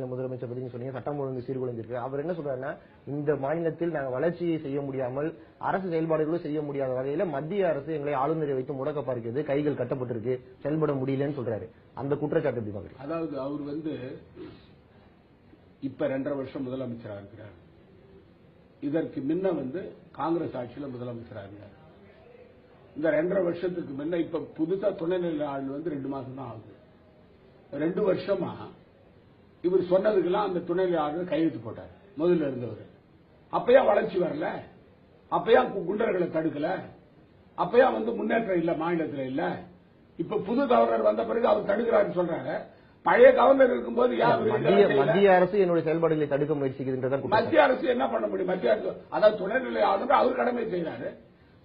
முதலமைச்சர் பத்தி சொன்னீங்க, சட்டம் ஒழுங்கு சீர்குலைந்திருக்கு. அவர் என்ன சொல்றாருன்னா, இந்த மாநிலத்தில் நாங்கள் வளர்ச்சியை செய்ய முடியாமல் அரசு செயல்பாடுகளும் செய்ய முடியாத வகையில மத்திய அரசு எங்களை ஆளுநரை வைத்து முடக்க பார்க்கிறது, கைகள் கட்டப்பட்டிருக்கு, செயல்பட முடியலன்னு சொல்றாரு. அந்த குற்றச்சாட்டு எப்படி பாக்குறீங்க? அதாவது அவர் இப்ப 2.5 வருஷம் முதலமைச்சராக இருக்கிறார். இதற்கு முன்ன காங்கிரஸ் ஆட்சியில் முதலமைச்சராக இருந்தார். இந்த 2.5 வருஷத்துக்கு முன்ன இப்ப புதுசா துணைநிலை ஆளுநர் 2 மாசம் தான் ஆகுது. 2 வருஷமா இவர் சொன்னதுக்கெல்லாம் அந்த துணைநிலை ஆளுநர் கையெழுத்து போட்டார். முதல்ல இருந்தவர் அப்பயா வளர்ச்சி வரல, அப்பயா குண்டர்களை தடுக்கல, அப்பயா முன்னேற்றம் இல்ல, மாநிலத்தில் இல்ல. இப்ப புது கவர்னர் வந்த பிறகு அவர் தடுக்கிறாருன்னு சொல்றாங்க. பழைய கவர்னர் இருக்கும்போது மத்திய அரசு என்னுடைய செயல்பாடுகளை தடுக்க முயற்சிக்கிறது. மத்திய அரசு என்ன பண்ண முடியும்? மத்திய அரசு அதாவது துணைநிலை ஆளுநர் அவர் கடமை செய்யறாரு.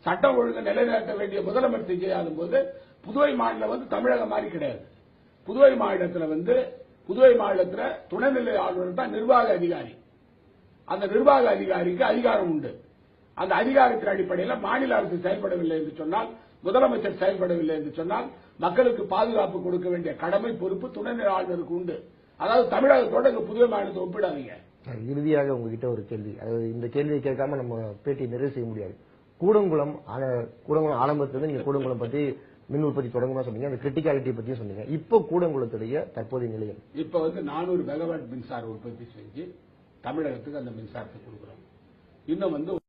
சட்டம் ஒழுங்கு நிலைநாட்ட வேண்டிய முதலமைச்சர் செய்யாத போது புதுவை மாநிலம் தமிழகம் மாதிரி கிடையாது. புதுவை மாநிலத்தில் துணைநிலை ஆளுநர் தான் நிர்வாக அதிகாரி. அந்த நிர்வாக அதிகாரிக்கு அதிகாரம் உண்டு. அந்த அதிகாரத்தின் அடிப்படையில் மாநில அரசு செயல்படவில்லை என்று சொன்னால், முதலமைச்சர் செயல்படவில்லை என்று சொன்னால், மக்களுக்கு பாதுகாப்பு கொடுக்க வேண்டிய கடமை பொறுப்பு துணைநிலை ஆளுநருக்கு உண்டு. அதாவது தமிழகத்தோட புதுவை மாநிலத்தை ஒப்பிடாதீங்க. இறுதியாக உங்ககிட்ட ஒரு கேள்வி, அதாவது இந்த கேள்வியை கேட்காம நம்ம பேட்டி நிறைவு செய்ய முடியாது. கூடங்குளம் ஆரம்பத்திலிருந்து நீங்க கூடங்குளம் பத்தி மின் உற்பத்தி தொடங்குமா சொன்னீங்க, அந்த கிரிட்டிகாலிட்டி பத்தியும் சொன்னீங்க. இப்போ கூடங்குளத்துடைய தற்போதைய நிலையம் இப்ப 400 மெகாவாட் மின்சார உற்பத்தி செஞ்சு தமிழகத்துக்கு அந்த மின்சாரத்தை கொடுக்கிறோம். இன்னும்